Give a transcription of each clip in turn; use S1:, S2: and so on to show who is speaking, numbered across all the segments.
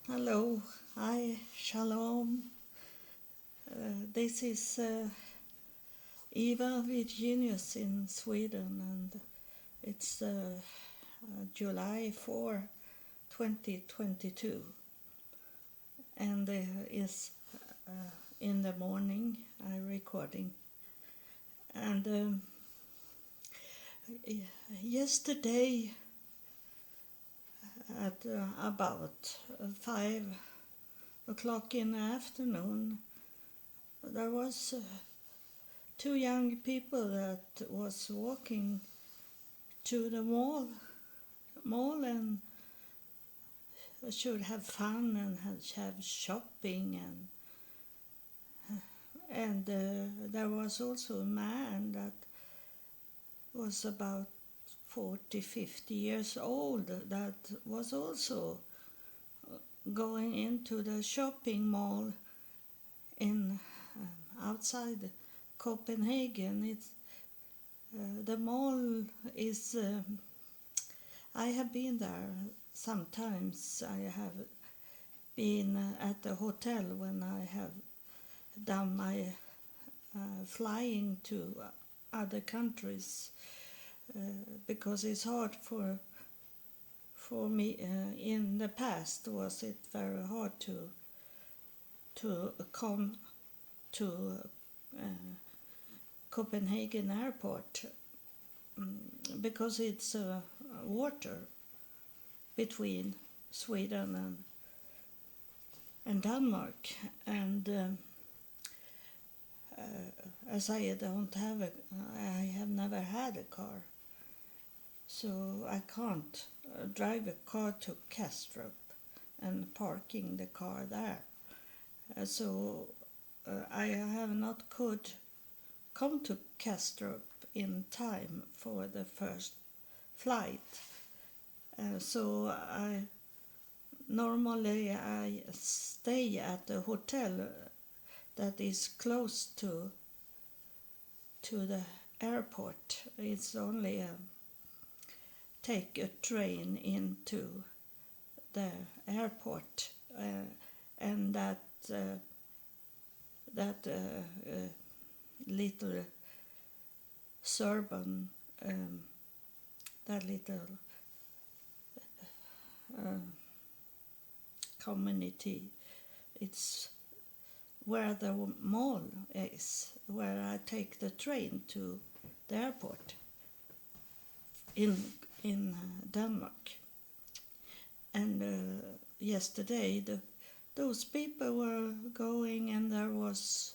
S1: Hello, hi, shalom. This is Eva Virginius in Sweden, and it's July 4, 2022, and is uh, in the morning. I'm recording, and yesterday at about 5 o'clock in the afternoon, there was two young people that was walking to the mall and should have fun and have shopping and there was also a man that was about 40-50 years old that was also going into the shopping mall in outside Copenhagen. It's the mall is I have been there sometimes. I have been at the hotel when I have done my flying to other countries because it's hard for me. In the past, was it very hard to come to Copenhagen airport because it's water between Sweden and Denmark, and as I don't have I have never had a car, so I can't drive a car to Kastrup and parking the car there. So I have not could come to Kastrup in time for the first flight. So normally I stay at a hotel that is close to the airport. It's only take a train into the airport, and that little suburban, that little community. It's where the mall is, where I take the train to the airport in Denmark. And yesterday those people were going, and there was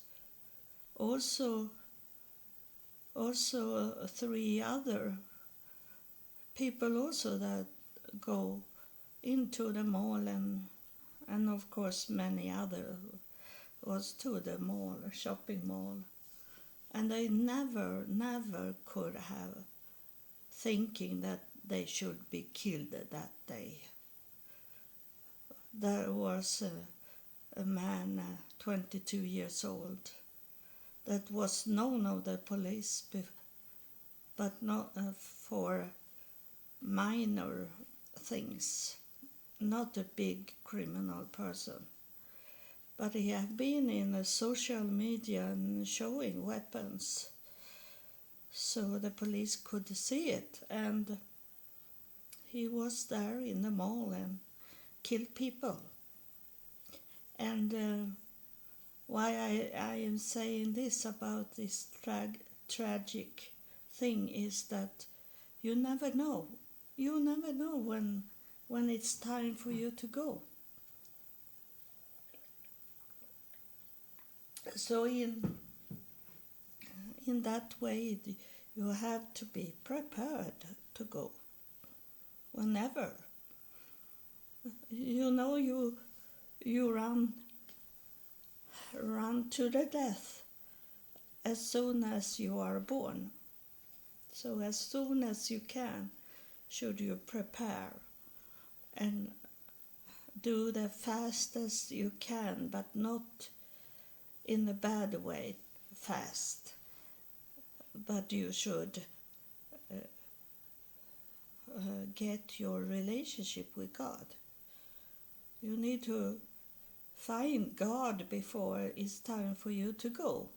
S1: also three other people also that go into the mall, and of course many other was to the mall, shopping mall, and they never could have thinking that they should be killed that day. There was a man, 22 years old, that was known of the police, but not for minor things, not a big criminal person. But he had been in the social media and showing weapons, so the police could see it, and he was there in the mall and killed people. And why I am saying this about this tragic thing is that you never know. You never know when it's time for you to go. So in that way, you have to be prepared to go whenever. You know, you run to the death as soon as you are born. So as soon as you can, should you prepare and do the fastest you can, but not in a bad way fast. But you should get your relationship with God. You need to find God before it's time for you to go.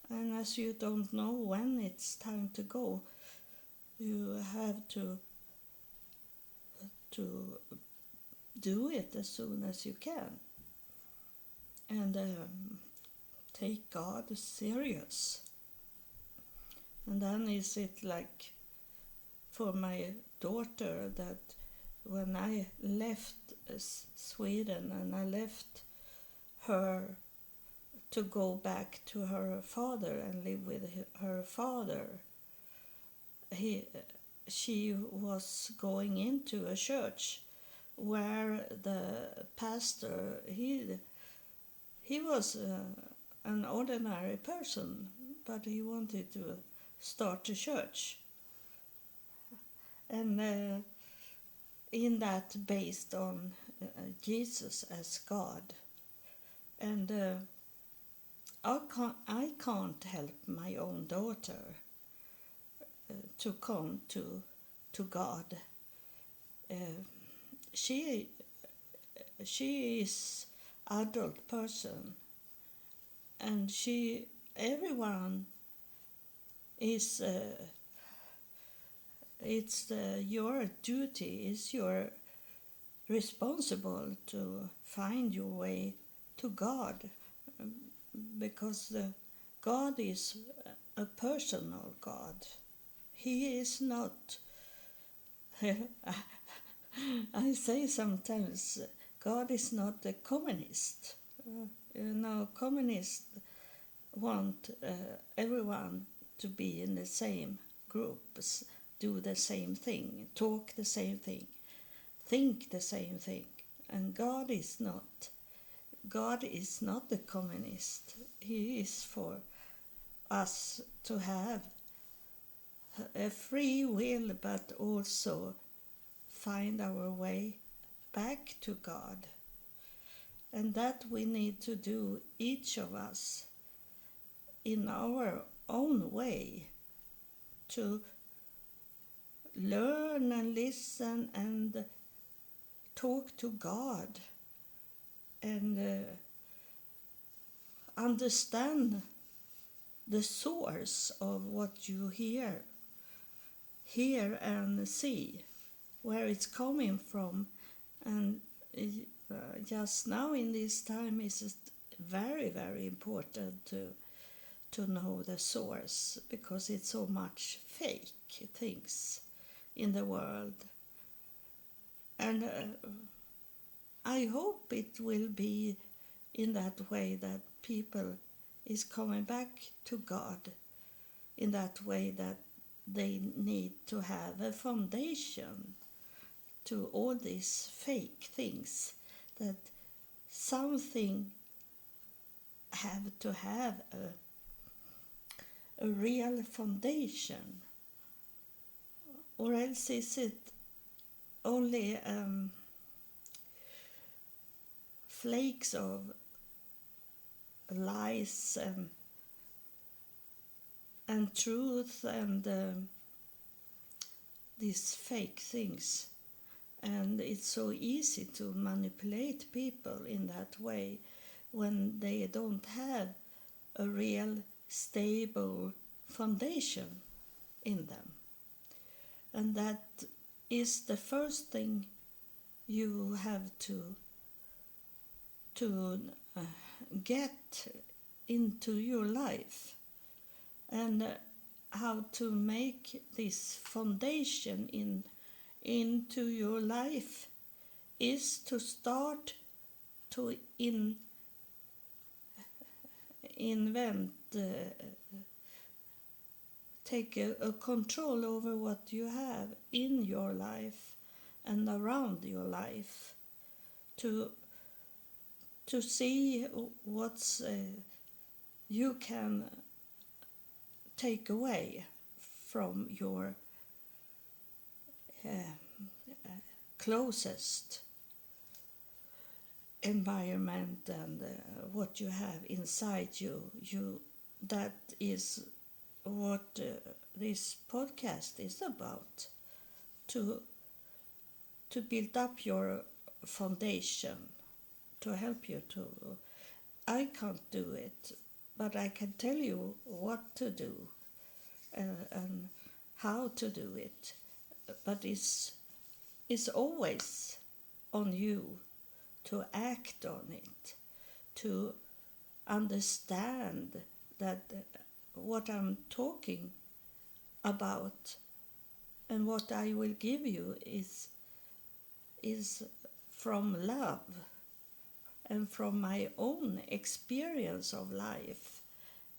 S1: And as you don't know when it's time to go, you have to do it as soon as you can. And take God serious. And then is it like for my daughter that when I left Sweden and I left her to go back to her father and live with her father, she was going into a church where the pastor, he was an ordinary person, but he wanted to start a church. And in that based on Jesus as God. And I can't help my own daughter to come to God. She is adult person, and everyone is your duty, is your responsible to find your way to God, because God is a personal God. He is not I say sometimes God is not a communist. Communists want everyone to be in the same groups, do the same thing, talk the same thing, think the same thing. And God is not a communist. He is for us to have a free will, but also find our way back to God. And that we need to do, each of us, in our own way, to learn and listen and talk to God and understand the source of what you hear and see, where it's coming from. And just now in this time is very, very important to know the source, because it's so much fake things in the world. And I hope it will be in that way that people is coming back to God, in that way that they need to have a foundation to all these fake things, that something have to have a real foundation, or else is it only flakes of lies and truth and these fake things. And it's so easy to manipulate people in that way when they don't have a real stable foundation in them. And that is the first thing you have to get into your life, and how to make this foundation into your life is to start to invent, take a control over what you have in your life and around your life, to see what's you can take away from your closest environment and what you have inside you. That is what this podcast is about, to build up your foundation to help you to. I can't do it, but I can tell you what to do and how to do it. But it's always on you to act on it, to understand that what I'm talking about and what I will give you is from love and from my own experience of life.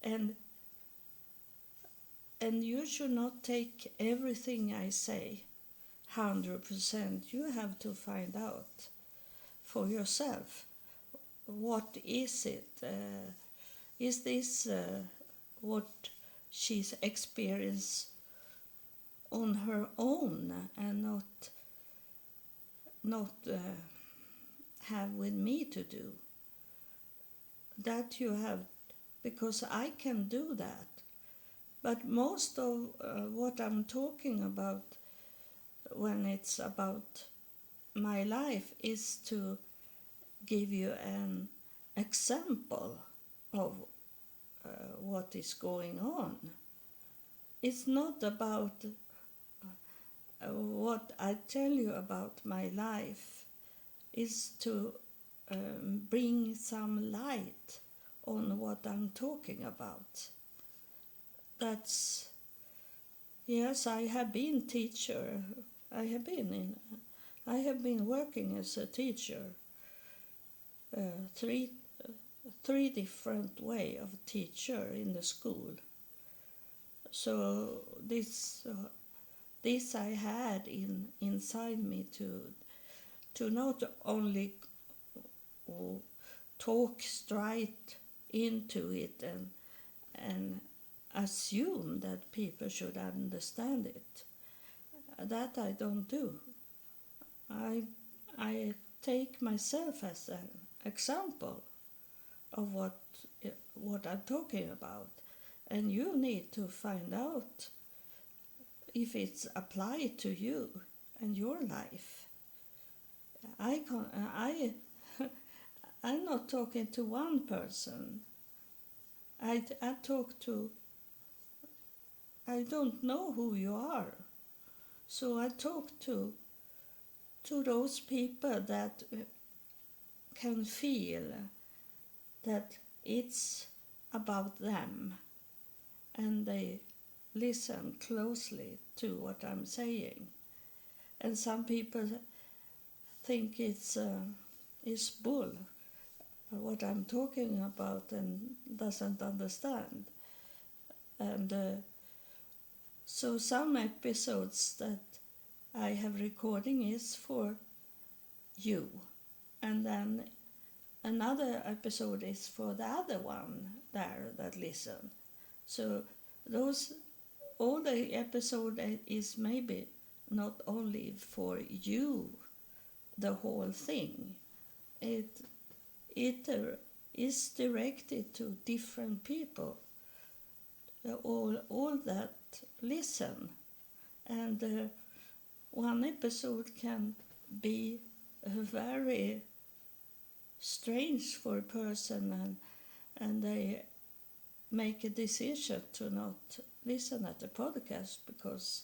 S1: And you should not take everything I say 100%. You have to find out for yourself. What is it? Is this what she's experienced on her own and not have with me to do? That you have, because I can do that. But most of what I'm talking about when it's about my life is to give you an example of what is going on. It's not about what I tell you about my life is to bring some light on what I'm talking about. That's, yes, I have been teacher. I have been working as a teacher. Three different way of teacher in the school. So this I had inside me to not only talk straight into it and assume that people should understand it. That I don't do. I take myself as an example of what I'm talking about, and you need to find out if it's applied to you and your life. I'm not talking to one person. I talk to. I don't know who you are, so I talk to those people that can feel that it's about them, and they listen closely to what I'm saying. And some people think it's bull, what I'm talking about, and doesn't understand. And so some episodes that I have recording is for you, and then another episode is for the other one there that listen. So all the episode is maybe not only for you, the whole thing. It is directed to different people, all that listen. And one episode can be very strange for a person, and they make a decision to not listen at the podcast because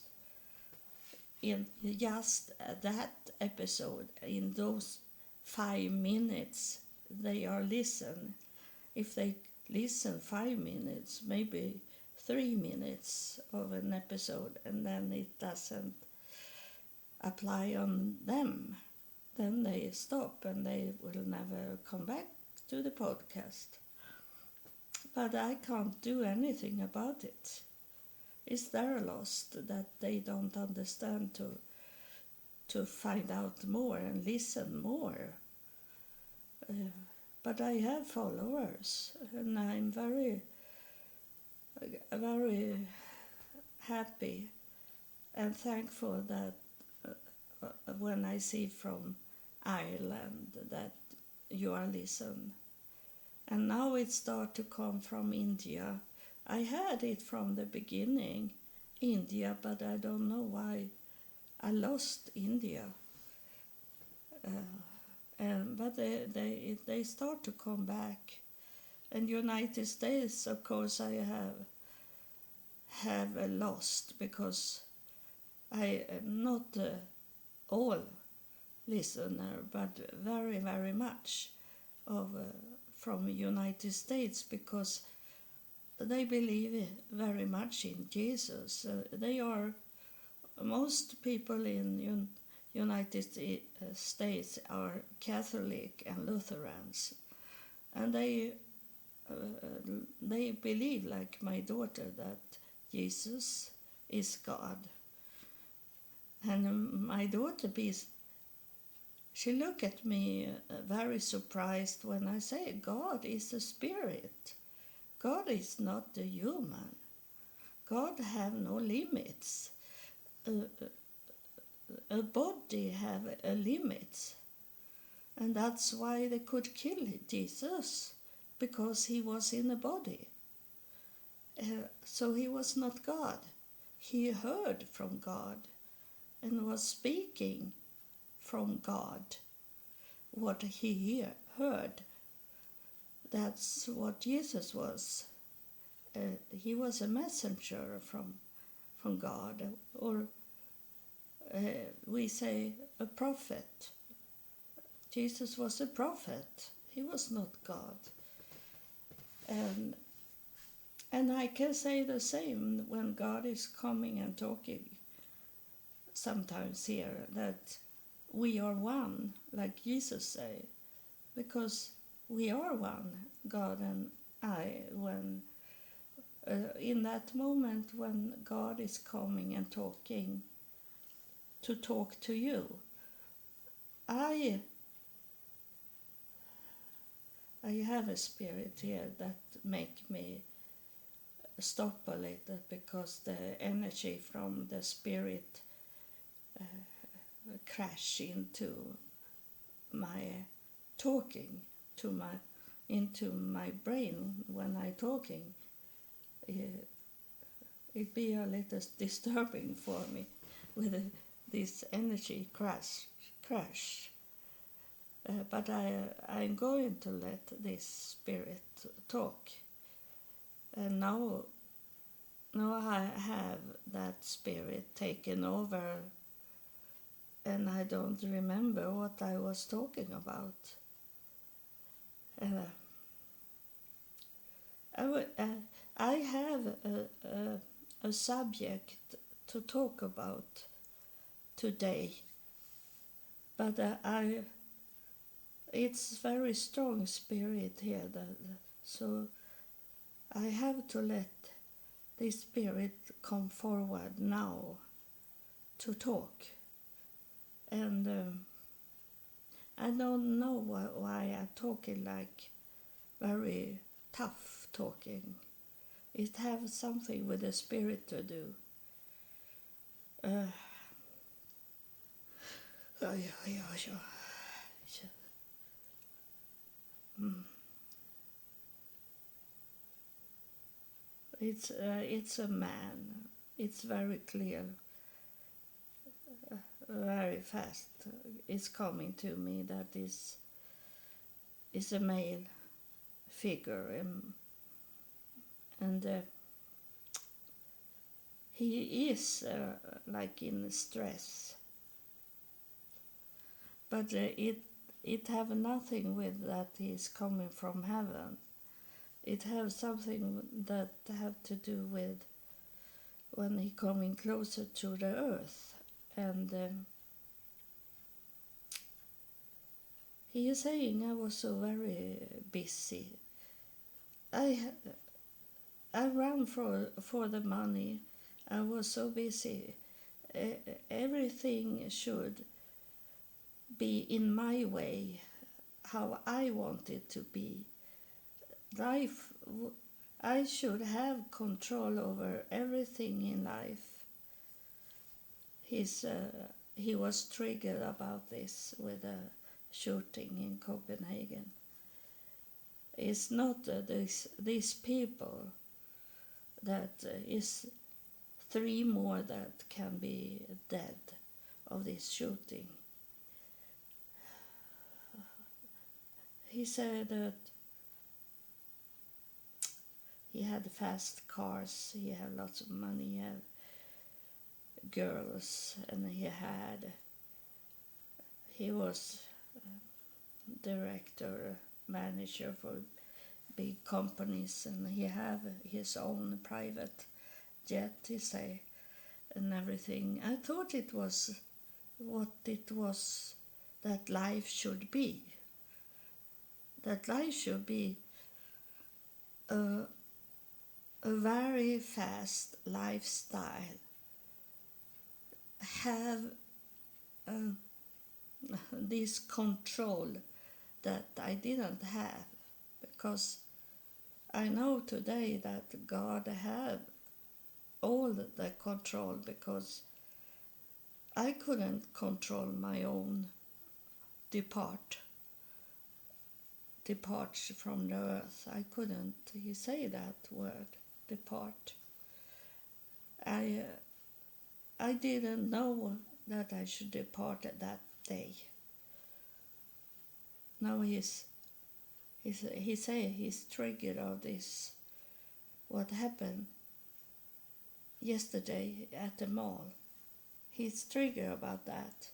S1: in just that episode, in those 5 minutes they are listen. If they listen 5 minutes, maybe 3 minutes of an episode, and then it doesn't apply on them, then they stop and they will never come back to the podcast. But I can't do anything about it. It's their loss that they don't understand to find out more and listen more. But I have followers, and I'm very, very happy and thankful that when I see from Ireland that you are listening. And now it starts to come from India. I had it from the beginning, India, but I don't know why I lost India. but they start to come back. And United States, of course, I have lost, because I not all listener, but very, very much of from United States, because they believe very much in Jesus. They are, most people in United States are Catholic and Lutherans, and they believe, like my daughter, that Jesus is God. And my daughter, she look at me very surprised when I say God is a spirit. God is not a human. God have no limits. A body have a limit. And that's why they could kill Jesus, because he was in a body. So he was not God. He heard from God and was speaking from God what he heard. That's what Jesus was. He was a messenger from God, or we say a prophet. Jesus was a prophet. He was not God. And I can say the same when God is coming and talking sometimes here, that we are one, like Jesus say, because we are one, God and I, when in that moment when God is coming and talking, to talk to you, I have a spirit here that make me stop a little, because the energy from the spirit crash into my talking, into my brain when I talking. It be a little disturbing for me with this energy crash. But I'm going to let this spirit talk. And now I have that spirit taken over, and I don't remember what I was talking about. I have a subject to talk about today, but it's very strong spirit here, so I have to let this spirit come forward now to talk. And I don't know why I'm talking like very tough talking. It has something with the spirit to do. It's a man. It's very clear. Very fast. It's coming to me that is a male figure, and he is like in stress. But it have nothing with that he's coming from heaven. It have something that have to do with when he coming closer to the earth, and he is saying, I was so very busy. I ran for the money. I was so busy. Everything should be in my way, how I want it to be. Life, I should have control over everything in life. He was triggered about this with a shooting in Copenhagen. It's not these people that is 3 more that can be dead of this shooting. he said that he had fast cars, he had lots of money, he had girls, and he was director, manager for big companies, and he had his own private jet, he say, and everything. I thought it was what it was that life should be. That life should be a very fast lifestyle. Have this control that I didn't have, because I know today that God have all the control, because I couldn't control my own departure from the earth. I couldn't. He say that word, depart. I didn't know that I should depart at that day. Now he say he's triggered of this. What happened yesterday at the mall? He's triggered about that,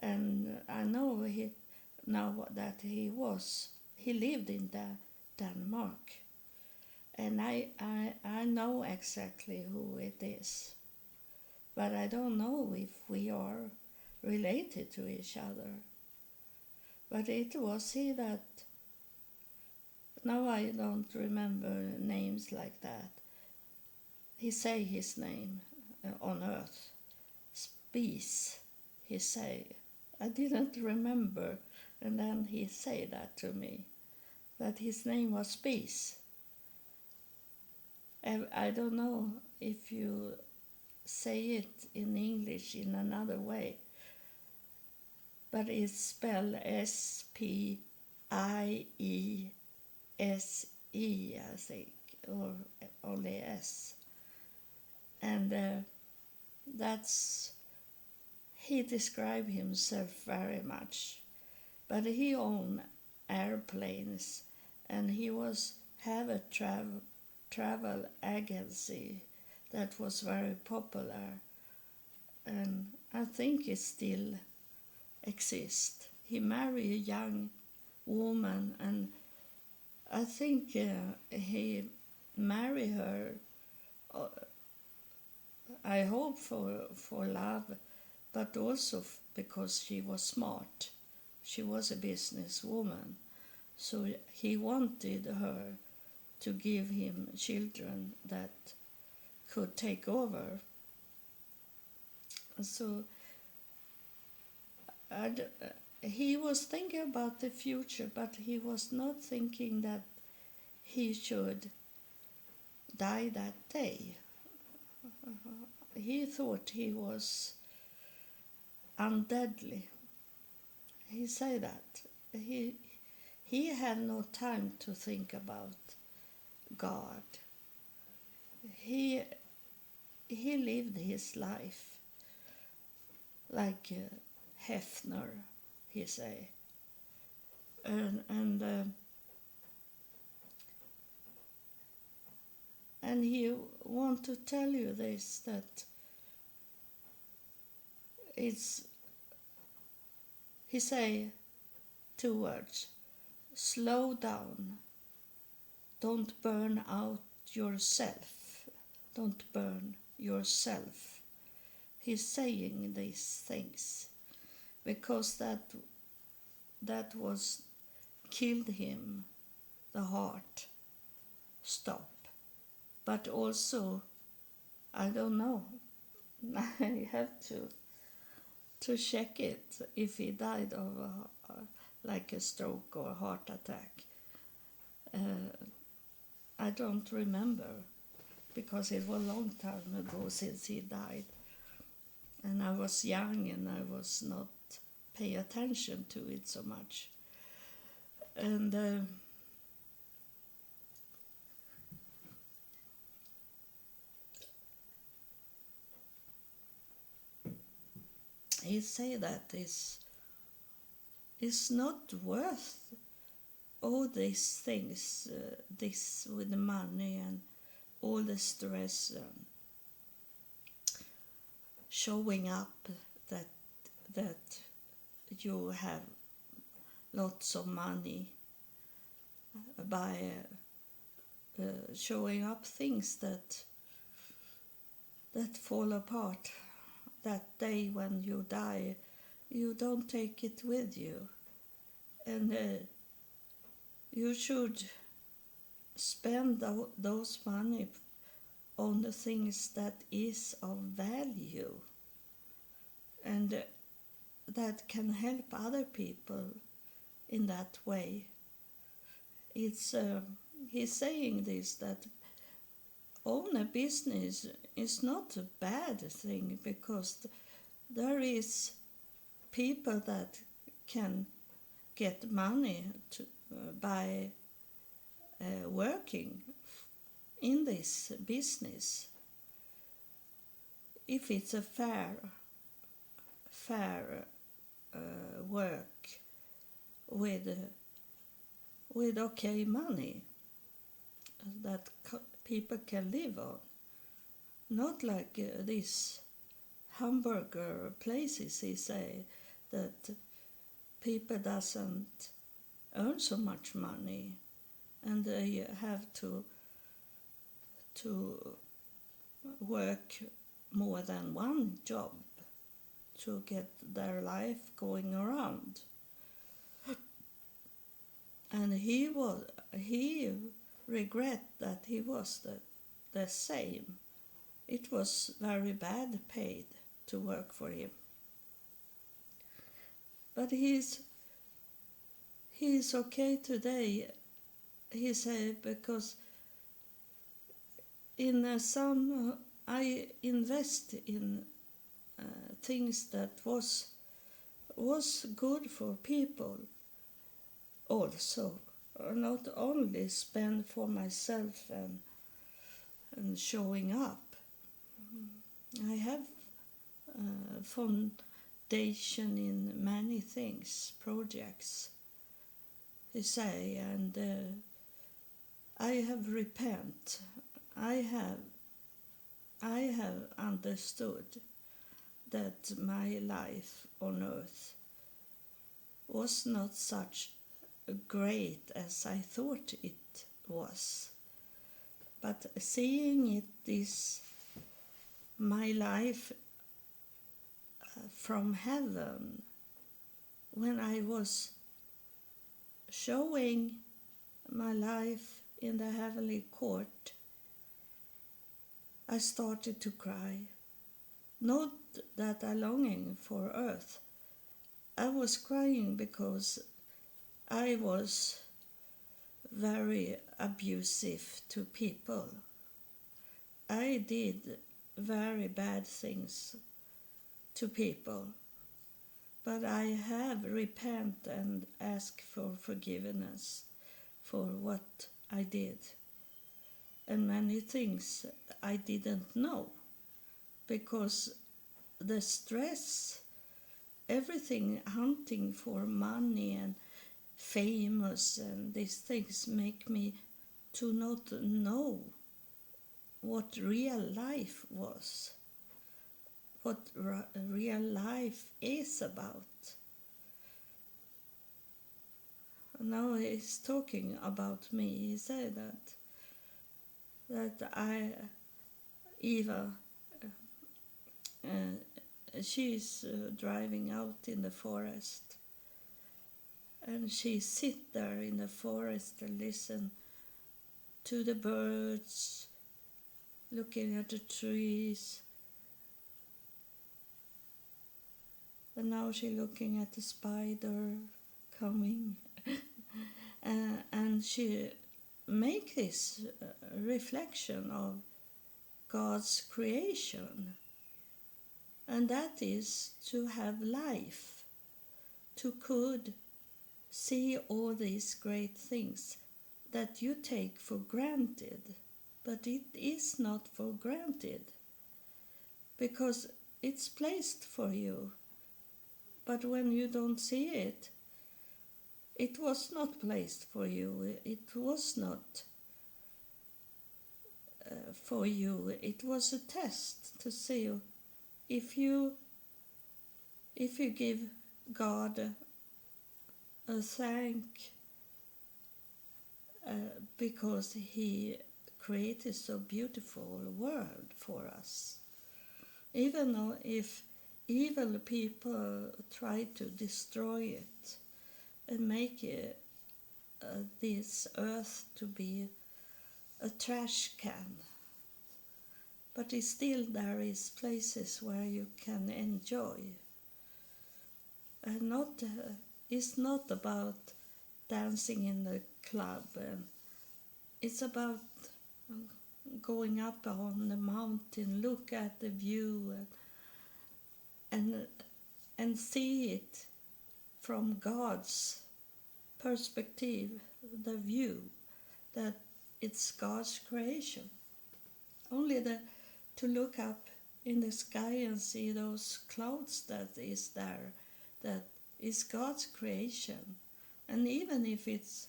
S1: and I know he lived in Denmark, and I know exactly who it is, but I don't know if we are related to each other. But it was he that, now I don't remember names like that. He say his name on earth, Spies, he say. I didn't remember, and then he say that to me, that his name was Spies. I don't know if you say it in English in another way, but it's spelled Spiese, I think, or only S. And he described himself very much. But he owned airplanes, and he have a travel agency that was very popular, and I think it still exists. He married a young woman, and I think he married her, I hope for love, but also because she was smart. She was a businesswoman, so he wanted her to give him children that could take over. So he was thinking about the future, but he was not thinking that he should die that day. He thought he was undeadly. He said that. He had no time to think about God. He lived his life like Hefner, he say. And he want to tell you this, that he say 2 words: slow down, don't burn out yourself, don't burn yourself. He's saying these things because that was killed him, the heart stop. But also, I don't know, I have to check it if he died of like a stroke or heart attack. I don't remember, because it was a long time ago since he died, and I was young and I was not pay attention to it so much. And he say that it's not worth all these things, this with the money and all the stress, showing up that you have lots of money by showing up things that fall apart. That day when you die, you don't take it with you, and you should spend those money on the things that is of value and that can help other people in that way. It's he's saying this, that own a business is not a bad thing, because there is people that can get money by working in this business, if it's a fair work with okay money that people can live on, not like these hamburger places. He say that people doesn't earn so much money and they have to work more than one job to get their life going around. And he regret that he was the same. It was very bad paid to work for him. But he's okay today, he said, because in some I invest in things that was good for people also, not only spend for myself and showing up. I have foundation in many things, projects, you say, and I have repent. I have understood that my life on earth was not such great as I thought it was. But seeing it is my life from heaven, when I was showing my life in the heavenly court, I started to cry. Not that I longing for earth. I was crying because I was very abusive to people. I did very bad things to people, but I have repent and asked for forgiveness for what I did, and many things I didn't know, because the stress, everything hunting for money and famous and these things make me to not know what real life was, what real life is about. Now he's talking about me. He said that Eva, she's driving out in the forest, and she sit there in the forest and listen to the birds, looking at the trees. And now she's looking at the spider coming. And she make this reflection of God's creation. And that is to have life, to could see all these great things that you take for granted. But it is not for granted, because it's placed for you. But when you don't see it, it was not placed for you. It was not for you. It was a test to see if you give God a thank because He created so beautiful world for us. Even though if evil people try to destroy it and make this earth to be a trash can, but still there is places where you can enjoy. And it's not about dancing in the club, and it's about going up on the mountain, look at the view, and see it from God's perspective, the view that it's God's creation. Only to look up in the sky and see those clouds that is there, that is God's creation. And even if it's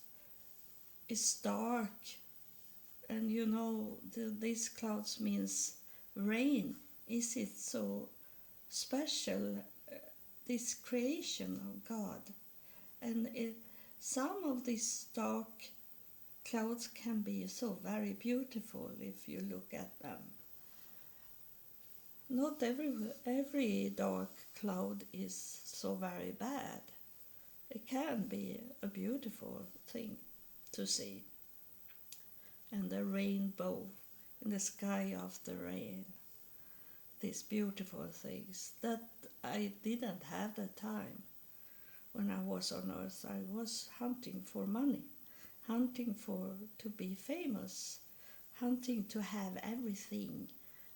S1: dark, and these clouds means rain, is it so special, this creation of God? And some of these dark clouds can be so very beautiful if you look at them. Not every dark cloud is so very bad. It can be a beautiful thing to see. And the rainbow in the sky after rain. These beautiful things that I didn't have the time when I was on earth. I was hunting for money, hunting to be famous, hunting to have everything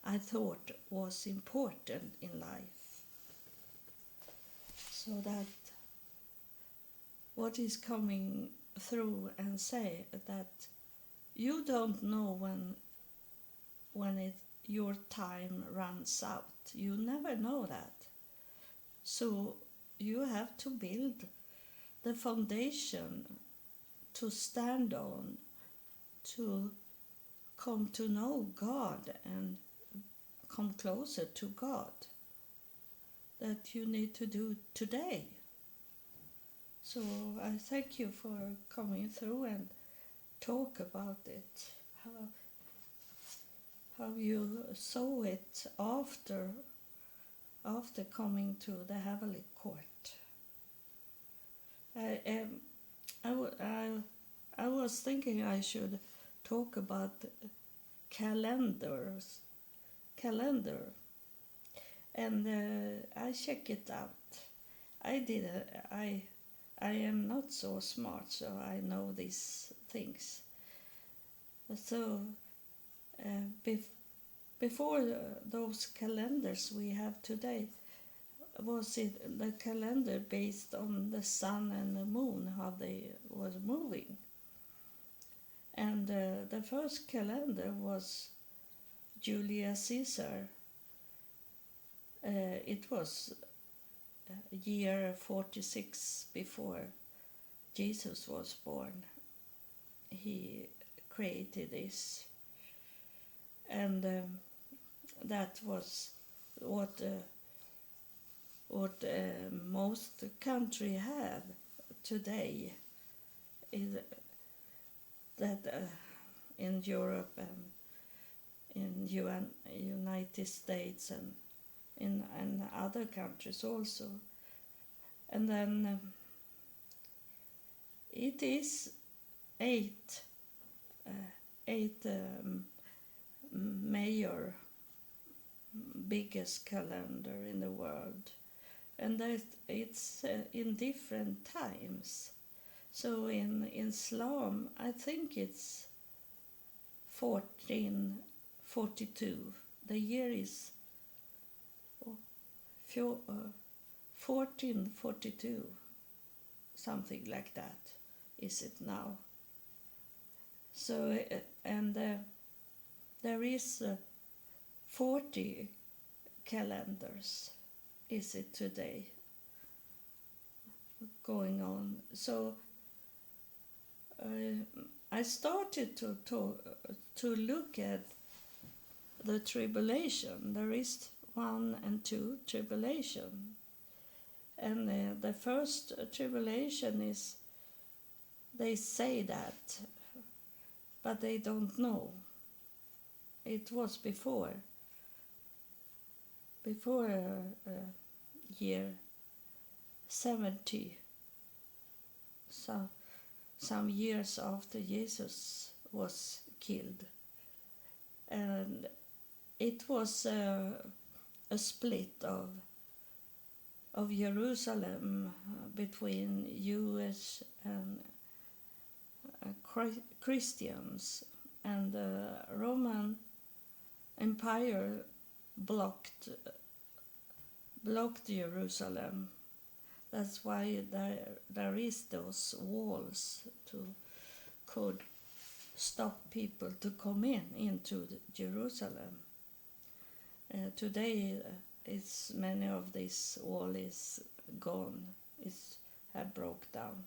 S1: I thought was important in life. So that what is coming through and say that you don't know when your time runs out. You never know that. So you have to build the foundation to stand on, to come to know God and come closer to God, that you need to do today. So I thank you for coming through and talk about it, how you saw it after coming to the heavenly court. I was thinking I should talk about calendar, and I check it out. I am not so smart, so I know these things. So before those calendars we have today, was it the calendar based on the sun and the moon, how they was moving. And the first calendar was Julius Caesar. It was year 46 before Jesus was born. He created this, and that was what most country have today. Is that in Europe and in United States and in other countries also. And then it is eight major biggest calendar in the world, and that it's in different times. So in Islam, I think it's 1442. The year is 1442, something like that. Is it now? So and there is 40 calendars. Is it today? Going on. So I started to look at the tribulation. There is 1 and 2 tribulation, and the first tribulation is, they say that, but they don't know. It was before year 70, so some years after Jesus was killed, and it was a split of Jerusalem between Jewish and Christians, and the Roman Empire blocked Jerusalem. That's why there is those walls could stop people to come into Jerusalem. Today, it's many of this wall is gone. It's have broke down,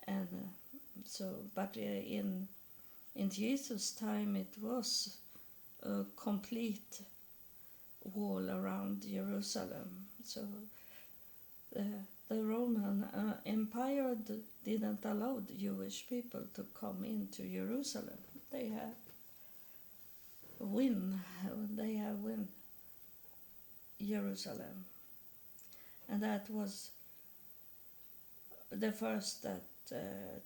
S1: and but in Jesus' time it was a complete wall around Jerusalem. So the Roman Empire didn't allow the Jewish people to come into Jerusalem. They have win Jerusalem, and that was the first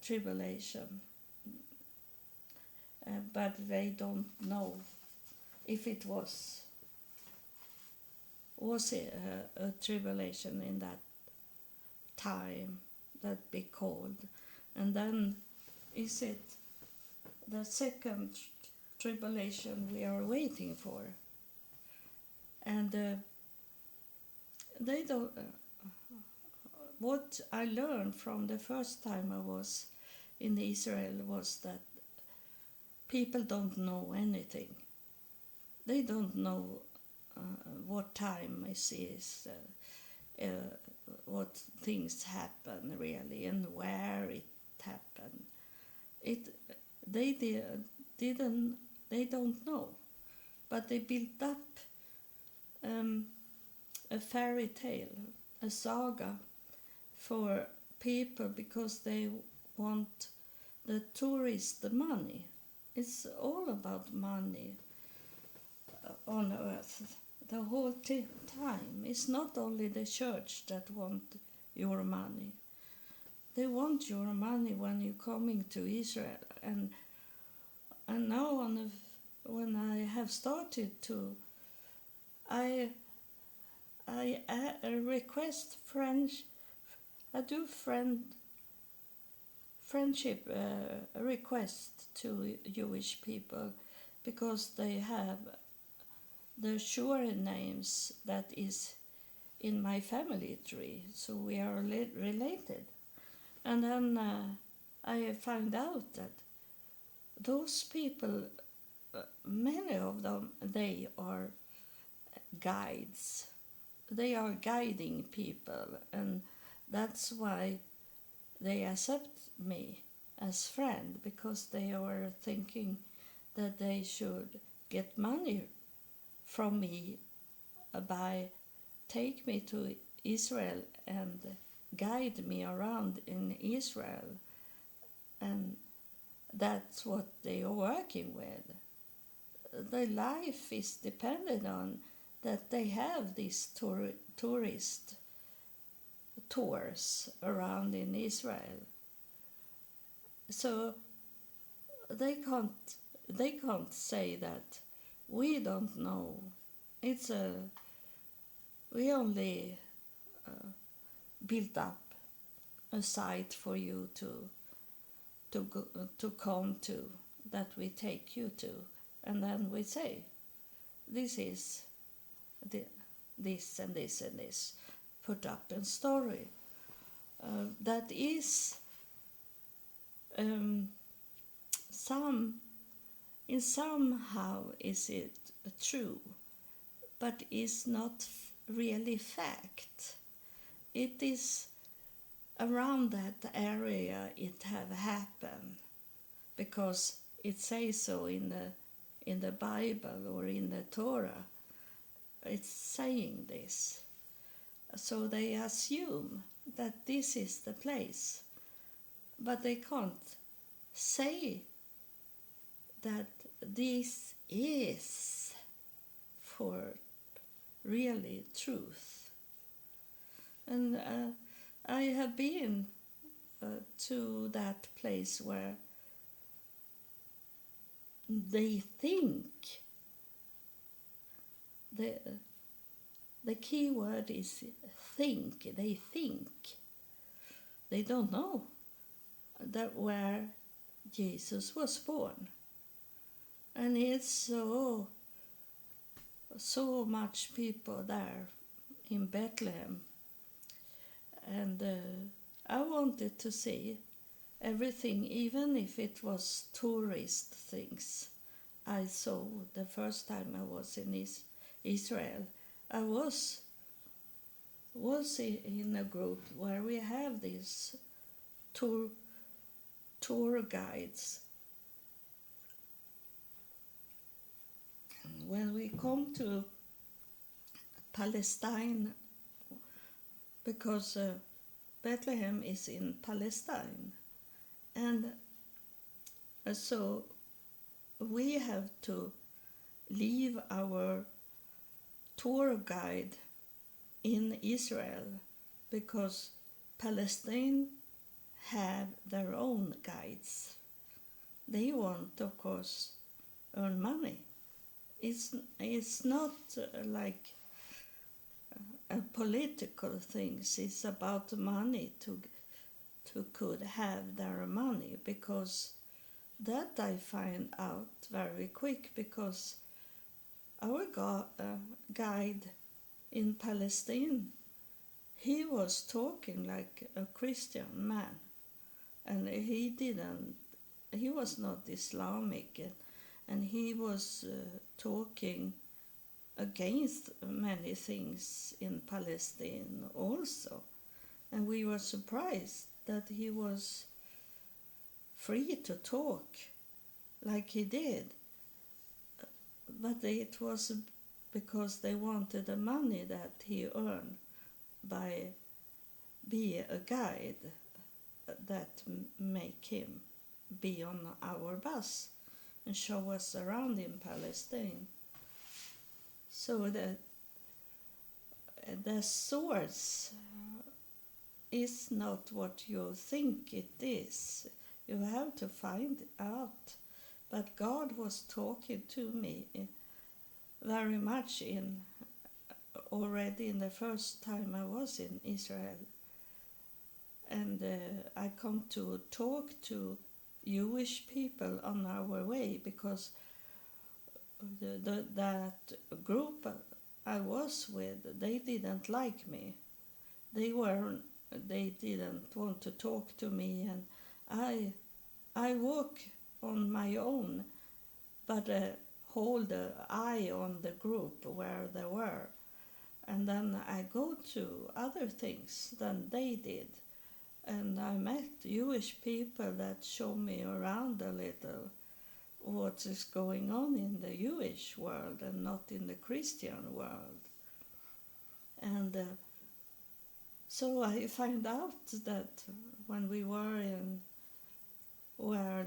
S1: tribulation. But they don't know if it was a tribulation in that time that be called, and then is it the second tribulation we are waiting for? And they don't. What I learned from the first time I was in Israel was that people don't know anything. They don't know what time it is, what things happen really, and where it happened. They don't know, but they built up a fairy tale, a saga for people because they want the tourists the money. It's all about money on earth the whole time. It's not only the church that want your money. They want your money when you're coming to Israel. And now when I have started to, I request friendship request to Jewish people because they have the sure names that is in my family tree, so we are related. And then I find out that those people, many of them, they are guides. They are guiding people, and that's why they accept me as friend, because they are thinking that they should get money from me by take me to Israel and guide me around in Israel, and that's what they are working with. Their life is dependent on that they have these tourist tours around in Israel. So they can't say that we don't know. We only built up a site for you to come to, that we take you to, and then we say, this is this and this and this, put up a story. That is somehow is it true, but is not really fact. It is around that area it have happened because it says so in the Bible or in the Torah. It's saying this. So they assume that this is the place, but they can't say that this is for really truth. And I have been to that place where they think, the key word is think. They think. They don't know that where Jesus was born. And it's so much people there in Bethlehem. And I wanted to see everything, even if it was tourist things. I saw the first time I was in Israel. I was in a group where we have these tour guides. When we come to Palestine, because Bethlehem is in Palestine, and so we have to leave our tour guide in Israel because Palestine have their own guides. They want, of course, earn money. It's not like a political things. It's about money to could have their money, because that I find out very quick, because our guide in Palestine, he was talking like a Christian man, and he was not Islamic, and he was talking against many things in Palestine also, and we were surprised that he was free to talk like he did. But it was because they wanted the money that he earned by being a guide that make him be on our bus and show us around in Palestine. So the source is not what you think it is. You have to find out. But God was talking to me very much already in the first time I was in Israel. And I come to talk to Jewish people on our way, because that group I was with, they didn't like me. They didn't want to talk to me, and I walk on my own, but hold an eye on the group where they were, and then I go to other things than they did, and I met Jewish people that show me around a little what is going on in the Jewish world and not in the Christian world. And so I find out that when we were in where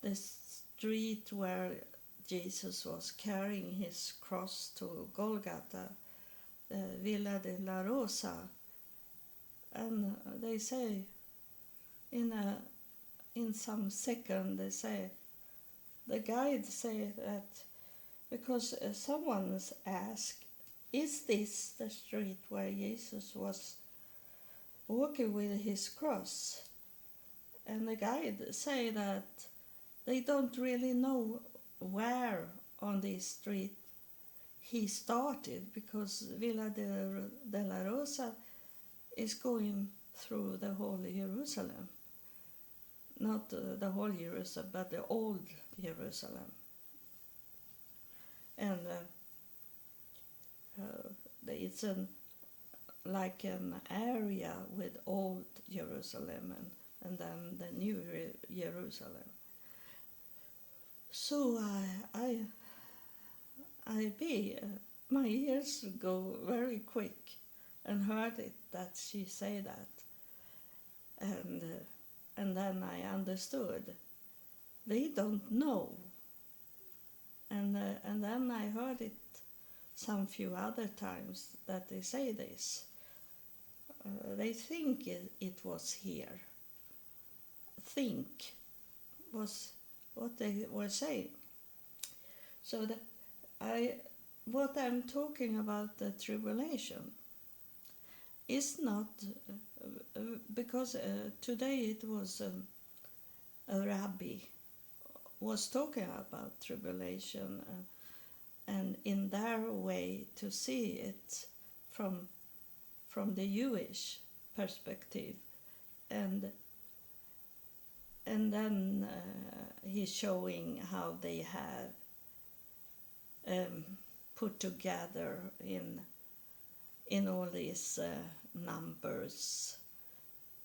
S1: the street where Jesus was carrying his cross to Golgotha, Villa de la Rosa, and they say in some second they say, the guide say that because someone asked, is this the street where Jesus was walking with his cross? And the guide say that they don't really know where on this street he started, because Villa de la Rosa is going through the whole Jerusalem. Not the whole Jerusalem, but the old Jerusalem. And it's like an area with old Jerusalem and then the New Jerusalem. So my ears go very quick, and heard it that she say that, and then I understood. They don't know, and then I heard it some few other times that they say this. They think it was here. Think was what they were saying. So what I'm talking about, the tribulation, is not because today it was a rabbi was talking about tribulation, and in their way to see it from the Jewish perspective, and then he's showing how they have put together in all these numbers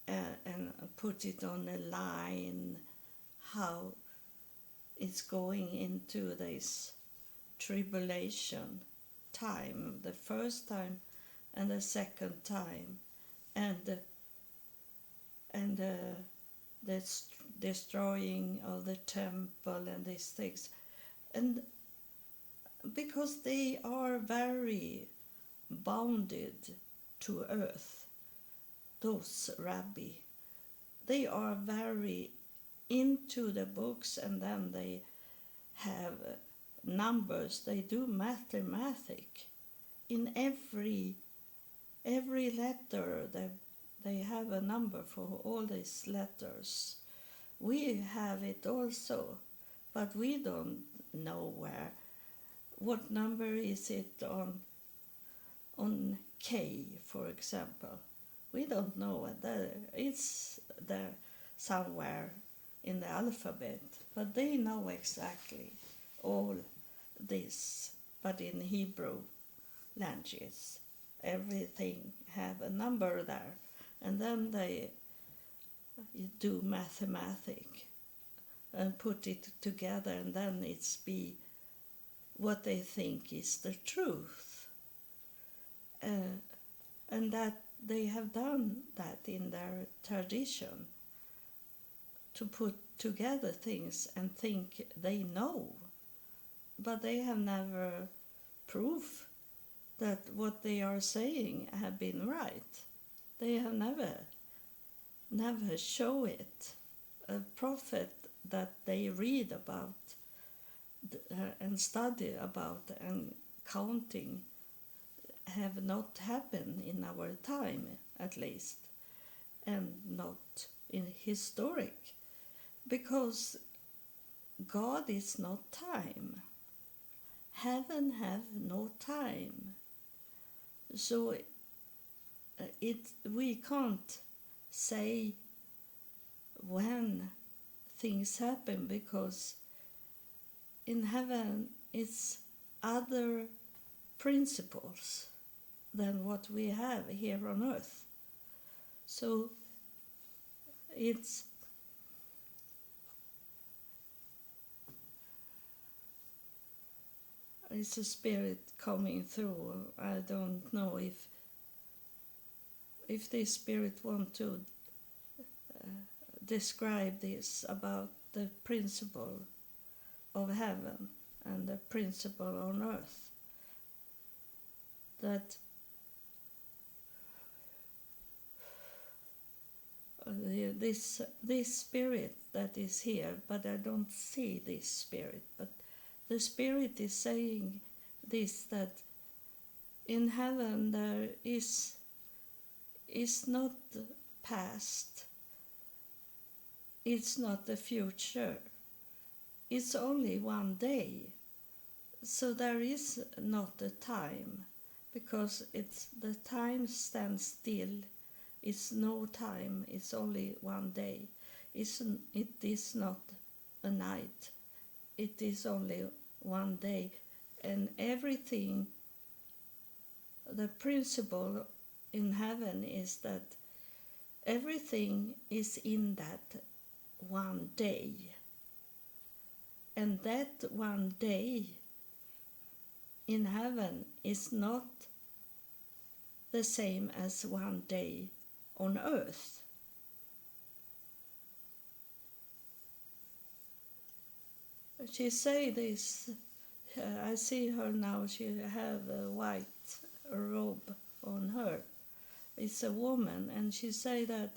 S1: and put it on a line, how it's going into this tribulation time, the first time and the second time, and the destroying of the temple and these things. And because they are very bounded to earth, those rabbi, they are very into the books, and then they have numbers. They do mathematic in every letter. They have a number for all these letters. We have it also, but we don't know what number is it on K, for example. We don't know. It's there somewhere in the alphabet, but they know exactly all this. But in Hebrew language, everything have a number there, and then they do mathematic and put it together, and then it's be what they think is the truth, and that they have done that in their tradition, to put together things and think they know, but they have never proof that what they are saying have been right. They have never show it. A prophet that they read about and study about and counting have not happened in our time, at least, and not in historic, because God is not time. Heaven have no time. So we can't say when things happen, because in heaven it's other principles than what we have here on earth. So it's a spirit coming through. I don't know if the spirit want to describe this about the principle of heaven and the principle on earth, that this spirit that is here, but I don't see this spirit, but the spirit is saying this, that in heaven there is not past, it's not the future, it's only one day. So there is not a time, because the time stands still. It's no time, it's only one day. It is not a night, it is only one day. And everything, the principle in heaven is that everything is in that one day. And that one day in heaven is not the same as one day on earth. She say this, I see her now, she have a white robe on her. It's a woman, and she say that,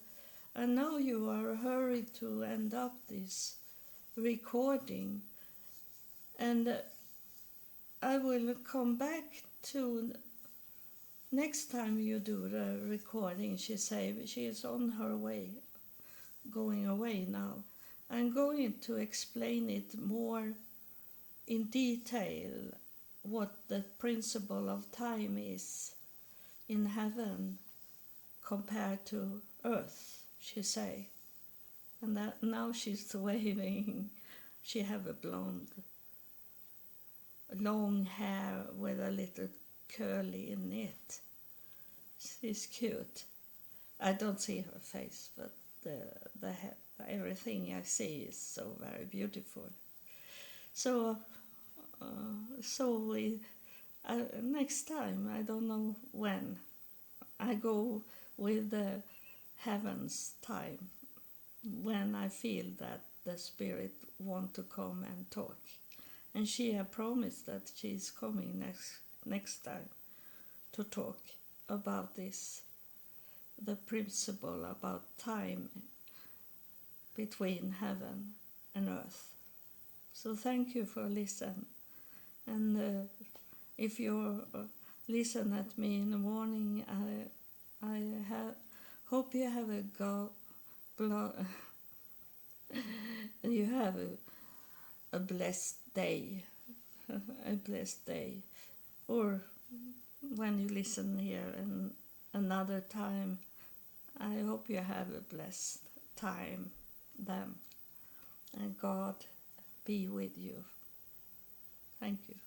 S1: I know you are hurried to end up this recording, and I will come back to next time you do the recording. She say she is on her way, going away now. I'm going to explain it more in detail, what the principle of time is in heaven compared to earth, she say. And that now she's waving. She have a blonde, long hair with a little curly in it. She's cute. I don't see her face, but the everything I see is so very beautiful. So we next time, I don't know when, I go with the heavens time, when I feel that the Spirit want to come and talk. And she had promised that she's coming next time to talk about this, the principle about time between heaven and earth. So thank you for listening. And if you listen at me in the morning, I hope you have you have a blessed day, a blessed day. Or when you listen here and another time, I hope you have a blessed time then. And God be with you. Thank you.